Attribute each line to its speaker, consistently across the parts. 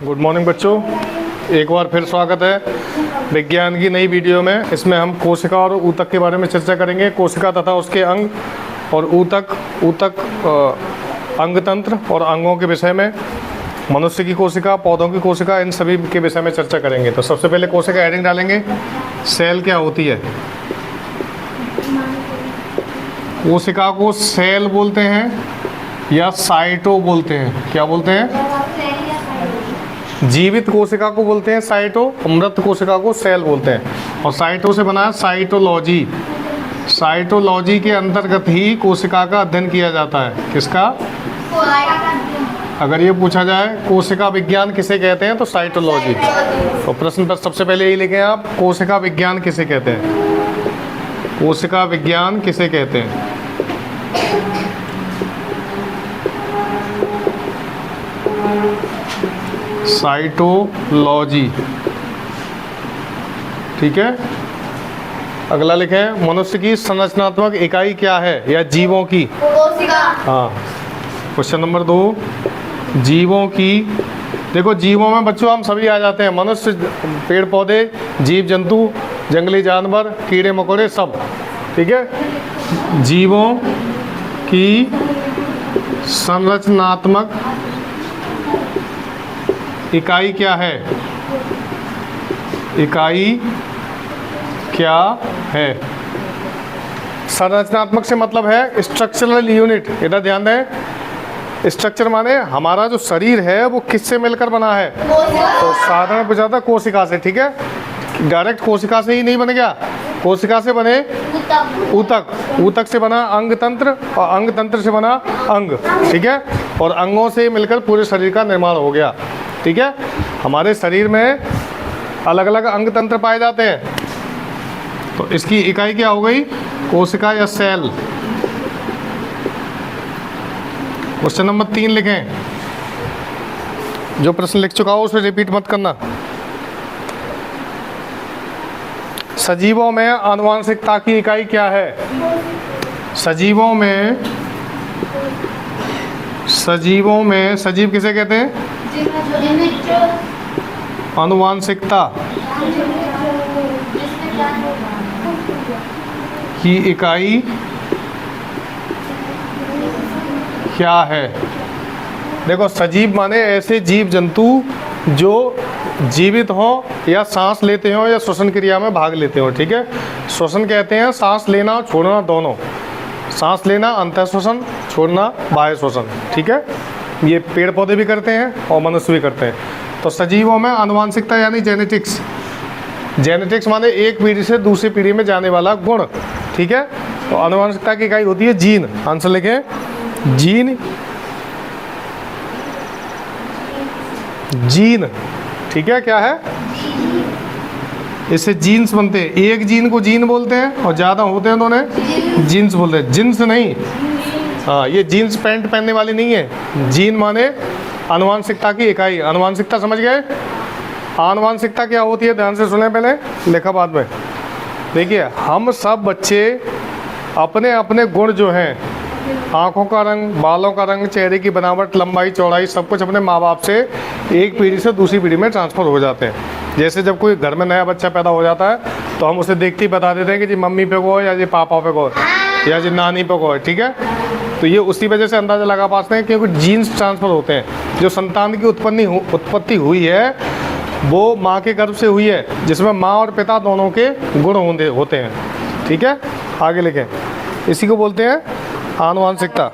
Speaker 1: Good morning बच्चों, एक बार फिर स्वागत है विज्ञान की नई वीडियो में। इसमें हम कोशिका और ऊतक के बारे में चर्चा करेंगे। कोशिका तथा उसके अंग और ऊतक अंग तंत्र और अंगों के विषय में, मनुष्य की कोशिका, पौधों की कोशिका, इन सभी के विषय में चर्चा करेंगे। तो सबसे पहले कोशिका हेडिंग डालेंगे, सेल क्या होती है। कोशिका को सेल बोलते हैं या साइटो बोलते हैं। क्या बोलते हैं? जीवित कोशिका को बोलते हैं साइटो, मृत कोशिका को सेल बोलते हैं। और साइटो से बना है साइटोलॉजी। साइटोलॉजी के अंतर्गत ही कोशिका का अध्ययन किया जाता है। किसका? अगर ये पूछा जाए कोशिका विज्ञान किसे कहते हैं तो साइटोलॉजी। तो प्रश्न पर सबसे पहले यही लिखें आप, कोशिका विज्ञान किसे कहते हैं। कोशिका विज्ञान किसे कहते हैं? साइटोलॉजी। ठीक है, अगला लिखें, मनुष्य की संरचनात्मक इकाई क्या है या जीवों की? कोशिका। हाँ, क्वेश्चन नंबर 2, जीवों की। देखो जीवों में बच्चों हम सभी आ जाते हैं, मनुष्य, पेड़ पौधे, जीव जंतु, जंगली जानवर, कीड़े मकोड़े, सब। ठीक है, जीवों की संरचनात्मक इकाई क्या है? इकाई क्या है? संरचनात्मक से मतलब है स्ट्रक्चरल यूनिट। इधर ध्यान दें, स्ट्रक्चर माने हमारा जो शरीर है वो किससे मिलकर बना है? तो साधारण पूछा था कोशिका से। ठीक है, डायरेक्ट कोशिका से ही नहीं बन गया, कोशिका से बने ऊतक, ऊतक से बना अंग तंत्र और अंग तंत्र से बना अंग। ठीक है, और अंगों से मिलकर पूरे शरीर का निर्माण हो गया। ठीक है, हमारे शरीर में अलग अलग अंग तंत्र पाए जाते हैं, तो इसकी इकाई क्या हो गई? कोशिका या सेल। क्वेश्चन नंबर 3 लिखें, जो प्रश्न लिख चुका हो उसे रिपीट मत करना। सजीवों में आनुवांशिकता की इकाई क्या है? सजीवों में सजीव किसे कहते हैं? आनुवांशिकता की इकाई क्या है? देखो, सजीव माने ऐसे जीव जंतु जो जीवित हो या सांस लेते हो या श्वसन क्रिया में भाग लेते हो। ठीक है, श्वसन कहते हैं सांस लेना और छोड़ना दोनों। सांस लेना अंतः श्वसन, छोड़ना बाह्य श्वसन। ठीक है, ये पेड़ पौधे भी करते हैं और मनुष्य भी करते हैं। तो सजीवों में आनुवांशिकता यानी जेनेटिक्स। जेनेटिक्स माने एक पीढ़ी से दूसरी पीढ़ी में जाने वाला गुण। ठीक है, तो आनुवांशिकता की इकाई होती है जीन। आंसर लिखें, जीन। जीन, ठीक है, क्या है? इससे जीन्स बनते हैं। एक जीन को जीन बोलते हैं और ज़्यादा होते हैं तो उन्हें जीन्स बोलते हैं, जिन्स नहीं। हाँ, ये जीन्स पैंट पहनने वाली नहीं है। जीन माने आनुवांशिकता की इकाई। आनुवांशिकता समझ गए? आनुवांशिकता क्या होती है? ध्यान से सुने, पहले लिखा बाद में। देखिए, हम सब बच्चे अपने अपने गुण जो हैं, आँखों का रंग, बालों का रंग, चेहरे की बनावट, लंबाई चौड़ाई, सब कुछ अपने माँ बाप से एक पीढ़ी से दूसरी पीढ़ी में ट्रांसफ़र हो जाते हैं। जैसे जब कोई घर में नया बच्चा पैदा हो जाता है तो हम उसे देखते ही बता देते हैं कि जी मम्मी पे को है या जी पापा पे को है या जी नानी पे को है। ठीक है, तो ये उसी वजह से अंदाज़ा लगा पाते हैं क्योंकि जीन्स ट्रांसफ़र होते हैं। जो संतान की उत्पत्ति हुई है वो माँ के गर्भ से हुई है, जिसमें माँ और पिता दोनों के गुण होते हैं। ठीक है, आगे लिखें, इसी को बोलते हैं आनुवांशिकता।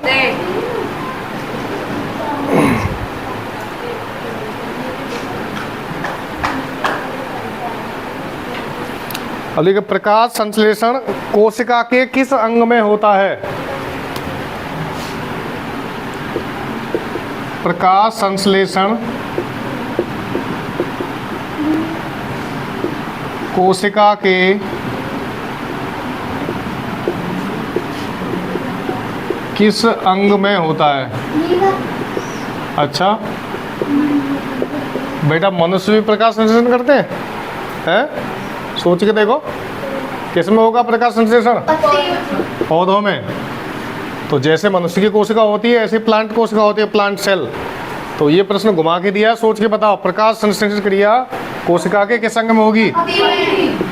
Speaker 1: अब देखिए, प्रकाश संश्लेषण कोशिका के किस अंग में होता है? प्रकाश संश्लेषण कोशिका के किस अंग में होता है? अच्छा बेटा, मनुष्य भी प्रकाश संश्लेषण करते हैं? सोच के देखो, किस में होगा प्रकाश संश्लेषण? पौधों में। तो जैसे मनुष्य की कोशिका होती है ऐसे प्लांट कोशिका होती है, प्लांट सेल। तो ये प्रश्न घुमा के दिया, सोच के बताओ। प्रकाश संश्लेषण क्रिया कोशिका के किस अंग में होगी?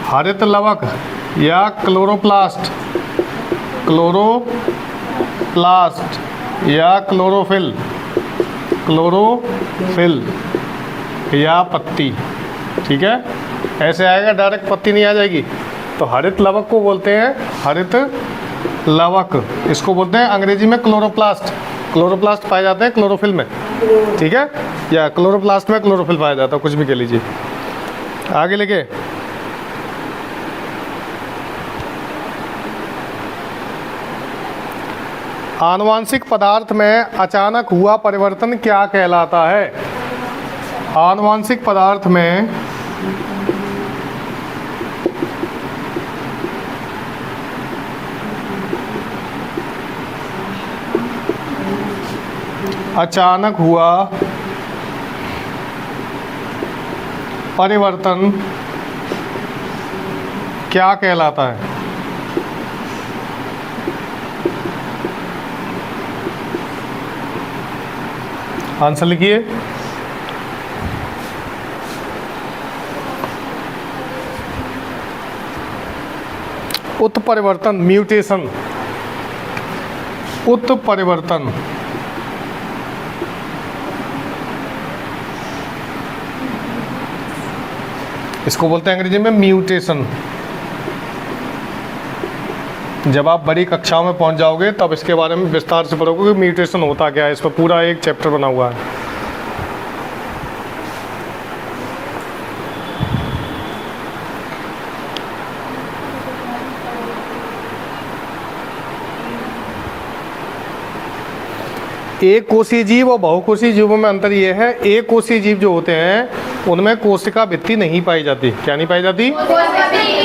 Speaker 1: हरित लवक या क्लोरोप्लास्ट, क्लोरोप्लास्ट या क्लोरोफिल, क्लोरोफिल या पत्ती। ठीक है, ऐसे आएगा, डायरेक्ट पत्ती नहीं आ जाएगी। तो हरित लवक को बोलते हैं हरित लवक, इसको बोलते हैं अंग्रेजी में क्लोरोप्लास्ट। क्लोरोप्लास्ट पाए जाते हैं क्लोरोफिल में, ठीक है, या क्लोरोप्लास्ट में क्लोरोफिल पाया जाता है, कुछ भी कह लीजिए। आगे लेके आनुवांशिक पदार्थ में अचानक हुआ परिवर्तन क्या कहलाता है? आनुवांशिक पदार्थ में अचानक हुआ परिवर्तन क्या कहलाता है? आंसर लिखिए। उत्परिवर्तन, म्यूटेशन, उत्परिवर्तन। इसको बोलते हैं अंग्रेजी में म्यूटेशन। जब आप बड़ी कक्षाओं में पहुंच जाओगे तब इसके बारे में विस्तार से पढ़ोगे कि म्यूटेशन होता क्या है। इस पर पूरा एक चैप्टर बना हुआ है। एक कोशीय जीव और बहुकोशीय जीवों में अंतर यह है, एक कोशीय जीव जो होते हैं उनमें कोशिका भित्ति नहीं पाई जाती। क्या नहीं पाई जाती?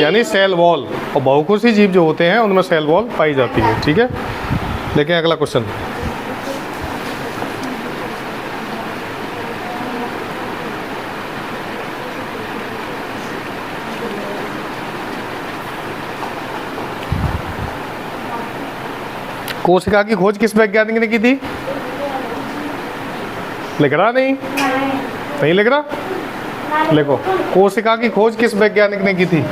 Speaker 1: यानी सेल वॉल। और बहुकोशीय जीव जो होते हैं उनमें सेल वॉल पाई जाती है। ठीक है, देखिए अगला क्वेश्चन। कोशिका की खोज किस वैज्ञानिक ने की थी? लिख रहा नहीं लिख रहा? लिखो, कोशिका की खोज किस वैज्ञानिक ने की थी?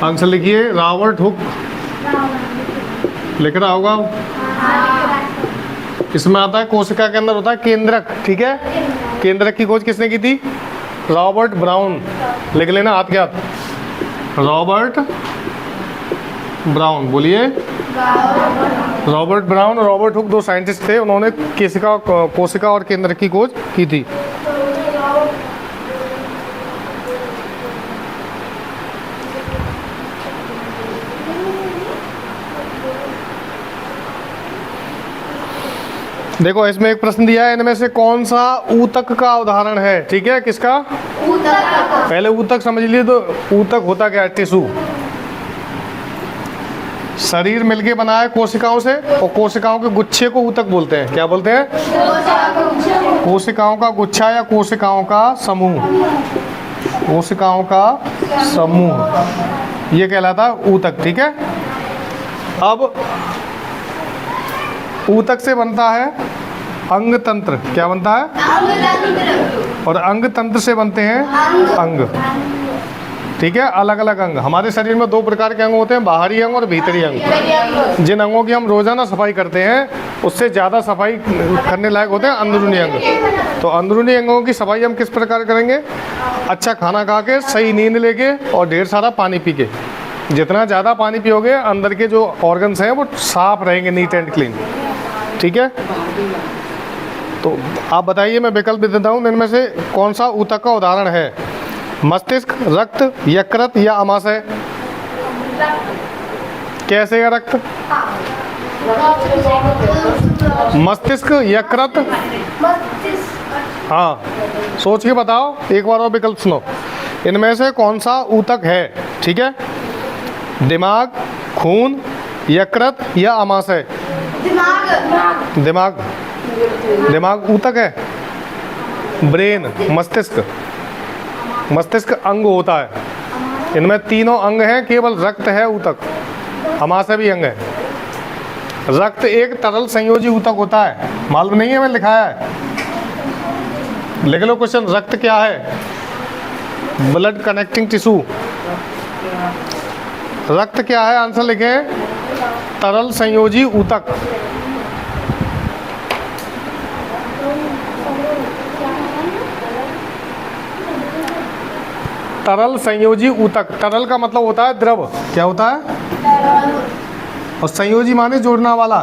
Speaker 1: आंसर लिखिए। Robert Hooke. लिख रहा होगा। इसमें आता है कोशिका के अंदर होता है केंद्रक। ठीक है, केंद्रक की खोज किसने की थी? Robert brown. लिख लेना हाथ के हाथ। रॉबर्ट ब्राउन, बोलिए। रॉबर्ट ब्राउन और रॉबर्ट हुक दो साइंटिस्ट थे, उन्होंने कोशिका और केंद्रक की खोज की थी। देखो, इसमें एक प्रश्न दिया है, इनमें से कौन सा ऊतक का उदाहरण है? ठीक है, किसका? ऊतक। पहले ऊतक समझ लिए। तो ऊतक होता क्या है? टिश्यू। शरीर मिलके बना है कोशिकाओं से, और कोशिकाओं के गुच्छे को ऊतक बोलते हैं। क्या बोलते हैं? कोशिकाओं का गुच्छा या कोशिकाओं का समूह। कोशिकाओं का समूह, ये कहलाता है ऊतक। ठीक है, अब ऊतक से बनता है अंग तंत्र। क्या बनता है? और अंग तंत्र से बनते हैं अंग। ठीक है, अलग अलग अंग। हमारे शरीर में दो प्रकार के अंग होते हैं, बाहरी अंग और भीतरी अंग। जिन अंगों की हम रोजाना सफाई करते हैं उससे ज़्यादा सफाई करने लायक होते हैं अंदरूनी अंग। तो अंदरूनी अंगों की सफाई हम किस प्रकार करेंगे? अच्छा खाना खा के, सही नींद लेके और ढेर सारा पानी पी के। जितना ज़्यादा पानी पियोगे अंदर के जो ऑर्गन्स हैं वो साफ रहेंगे, नीट एंड क्लीन। ठीक है, तो आप बताइए, मैं विकल्प दे देता हूँ, इनमें से कौन सा ऊतक का उदाहरण है? मस्तिष्क, रक्त, यकृत या अमाशय? कैसे या रक्त? मस्तिष्क, यकृत? हाँ, सोच के बताओ। एक बार और विकल्प सुनो। इनमें से कौन सा ऊतक है? ठीक है, दिमाग, खून, यकृत या अमाशय? दिमाग। दिमाग ऊतक है, ब्रेन मस्तिष्क, मस्तिष्क अंग होता है। इनमें तीनों अंग हैं, केवल रक्त है ऊतक, आमाशय भी अंग है। रक्त एक तरल संयोजी ऊतक होता है, मालूम नहीं है, मैं लिखाया है, लिख लो क्वेश्चन। रक्त क्या है? Blood connecting tissue. रक्त क्या है? आंसर लिखें, तरल संयोजी ऊतक। तरल संयोजी ऊतक, तरल का मतलब होता है द्रव, क्या होता है? और संयोजी माने जोड़ना वाला,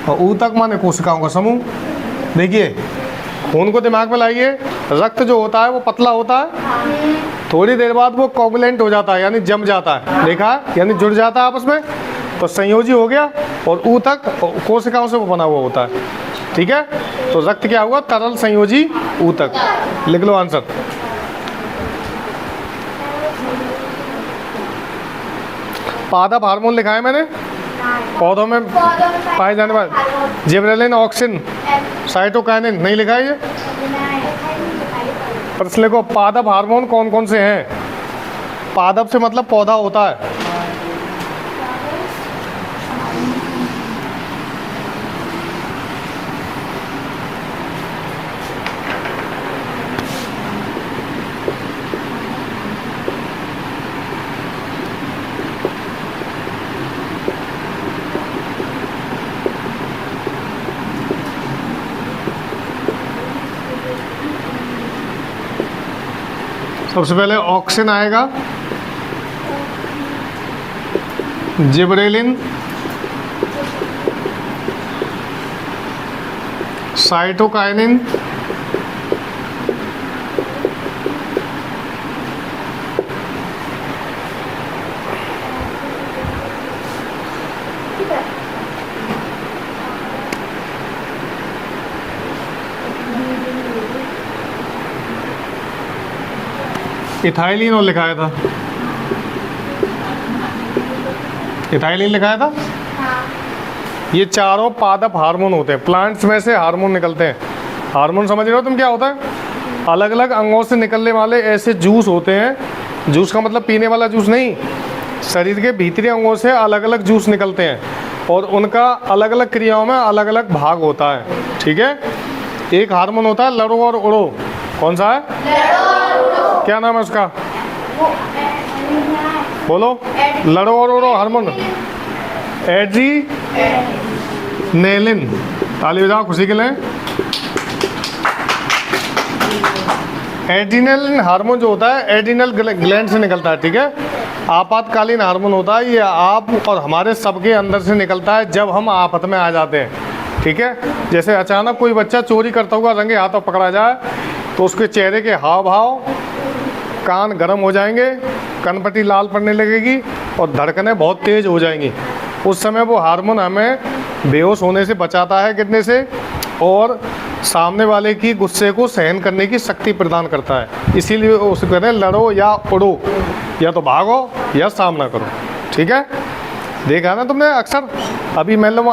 Speaker 1: और ऊतक माने कोशिकाओं का समूह। देखिए खून को दिमाग में लाइए, रक्त जो होता है वो पतला होता है, थोड़ी देर बाद वो कोगुलेंट हो जाता है, यानी जम जाता है, देखा, यानी जुड़ जाता है आपस में, तो संयोजी हो गया। और ऊतक कोशिकाओं से वो बना हुआ होता है, ठीक है। तो रक्त क्या हुआ? तरल संयोजी ऊतक। लिख लो आंसर। पादप हार्मोन लिखा है मैंने, पौधों में पाए जाने वाले जिबरेलिन, ऑक्सिन, साइटोकाइनिन, नहीं लिखा है ये? प्रश्न लिखो, पादप हार्मोन कौन कौन से हैं? पादप से मतलब पौधा होता है। सबसे पहले ऑक्सिन आएगा, जिबरेलिन, साइटोकाइनिन, इथाइलिन और लिखाया था, इथाइलिन लिखाया था। ये चारों पादप हार्मोन होते हैं, प्लांट्स में से हार्मोन निकलते हैं। हार्मोन समझ रहे हो तुम क्या होता है? अलग अलग अंगों से निकलने वाले ऐसे जूस होते हैं। जूस का मतलब पीने वाला जूस नहीं, शरीर के भीतरी अंगों से अलग अलग जूस निकलते हैं और उनका अलग अलग क्रियाओं में अलग अलग भाग होता है, ठीक है। एक हार्मोन होता है लड़ो और उड़ो, कौन सा है? क्या नाम है उसका? बोलो, लड़ो और उड़ो हार्मोन, एड्रीनेलिन। ताली बजाओ खुशी के लिए। एड्रीनेलिन हार्मोन जो होता है एड्रीनल ग्लैंड से निकलता है, ठीक है। आपातकालीन हार्मोन होता है, ये आप और हमारे सबके अंदर से निकलता है जब हम आफत में आ जाते हैं, ठीक है। जैसे अचानक कोई बच्चा चोरी करता हुआ रंगे हाथों पकड़ा जाए तो उसके चेहरे के हाव भाव, कान गर्म हो जाएंगे, कनपट्टी लाल पड़ने लगेगी और धड़कनें बहुत तेज हो जाएंगी। उस समय वो हार्मोन हमें बेहोश होने से बचाता है, गिरने से, और सामने वाले की गुस्से को सहन करने की शक्ति प्रदान करता है। इसीलिए उसे कहते हैं लड़ो या उड़ो, या तो भागो या सामना करो, ठीक है। देखा ना तुमने अक्सर। अभी मैं लो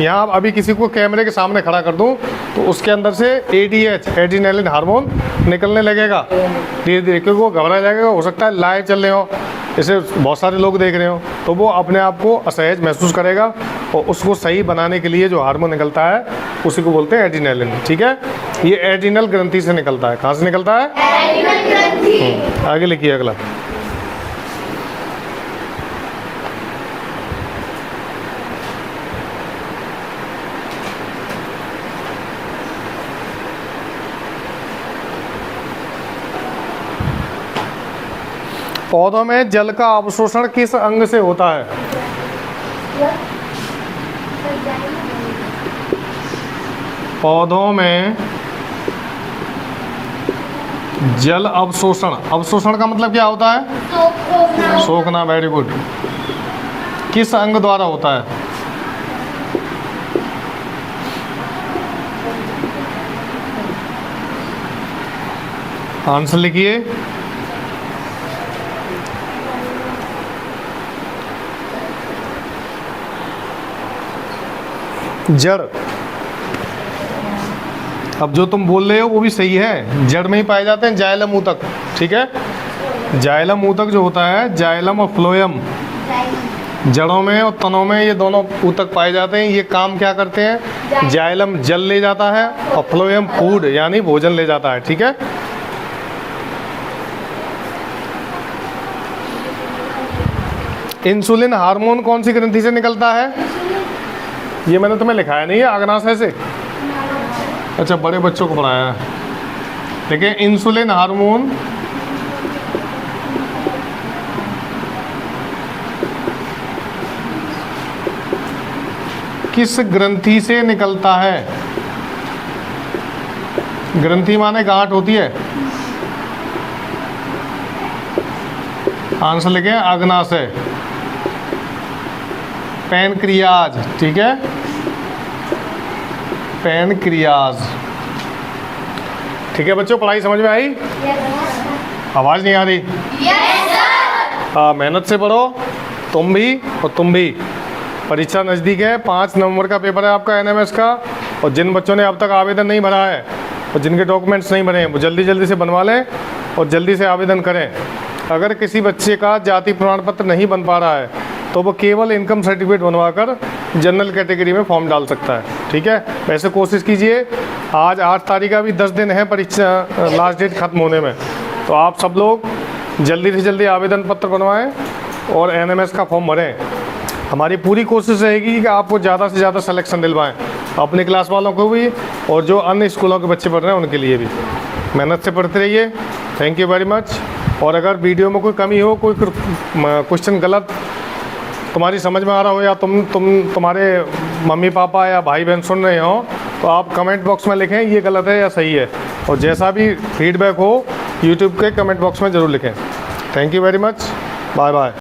Speaker 1: यहाँ अभी किसी को कैमरे के सामने खड़ा कर दूँ तो उसके अंदर से ADH एड्रीनलिन हार्मोन निकलने लगेगा धीरे धीरे, क्योंकि वो घबरा जाएगा। हो सकता है लाइव चल रहे हो, इसे बहुत सारे लोग देख रहे हो, तो वो अपने आप को असहज महसूस करेगा और उसको सही बनाने के लिए जो हार्मोन निकलता है उसी को बोलते हैं एड्रीनलिन, ठीक है। ये एड्रीनल ग्रंथि से निकलता है। कहाँ से निकलता है? आगे लिखिए अगला। पौधों में जल का अवशोषण किस अंग से होता है? पौधों में जल अवशोषण, अवशोषण का मतलब क्या होता है? सोखना। Very good. किस अंग द्वारा होता है? आंसर लिखिए। जड़। अब जो तुम बोल रहे हो वो भी सही है, जड़ में ही पाए जाते हैं जाइलम ऊतक, ठीक है। जाइलम ऊतक जो होता है, जाइलम और फ्लोएम, जड़ों में और तनों में ये दोनों ऊतक पाए जाते हैं। ये काम क्या करते हैं? जाइलम जल ले जाता है और फ्लोएम फूड यानी भोजन ले जाता है, ठीक है। इंसुलिन हार्मोन कौन सी ग्रंथि से निकलता है? ये मैंने तुम्हें लिखाया नहीं है, अग्नाशय से। अच्छा, बड़े बच्चों को पढ़ाया है। देखिए, इंसुलिन हार्मोन किस ग्रंथि से निकलता है? ग्रंथि माने गांठ होती है। आंसर लिखे अग्नाशय, पैनक्रियाज, ठीक है, पैनक्रियाज। ठीक है बच्चों, पढ़ाई समझ में आई? आवाज नहीं आ रही? हाँ, मेहनत से पढ़ो, तुम भी और तुम भी। परीक्षा नज़दीक है, 5 नवंबर का पेपर है आपका एनएमएस का। और जिन बच्चों ने अब तक आवेदन नहीं भरा है और जिनके डॉक्यूमेंट्स नहीं भरे हैं, वो जल्दी जल्दी से बनवा लें और जल्दी से आवेदन करें। अगर किसी बच्चे का जाति प्रमाण पत्र नहीं बन पा रहा है तो वो केवल इनकम सर्टिफिकेट बनवाकर जनरल कैटेगरी में फॉर्म डाल सकता है, ठीक है। वैसे कोशिश कीजिए, आज 8 तारीख का भी 10 दिन है परीक्षा लास्ट डेट ख़त्म होने में, तो आप सब लोग जल्दी से जल्दी आवेदन पत्र बनवाएं और एनएमएस का फॉर्म भरें। हमारी पूरी कोशिश रहेगी कि आपको ज़्यादा से ज़्यादा सिलेक्शन दिलवाएं, अपने क्लास वालों को भी और जो अन्य स्कूलों के बच्चे पढ़ रहे हैं उनके लिए भी। मेहनत से पढ़ते रहिए। Thank you very much. और अगर वीडियो में कोई कमी हो, कोई क्वेश्चन गलत तुम्हारी समझ में आ रहा हो या तुम्हारे मम्मी पापा या भाई बहन सुन रहे हो, तो आप कमेंट बॉक्स में लिखें ये गलत है या सही है। और जैसा भी फीडबैक हो यूट्यूब के कमेंट बॉक्स में ज़रूर लिखें। Thank you very much. Bye bye.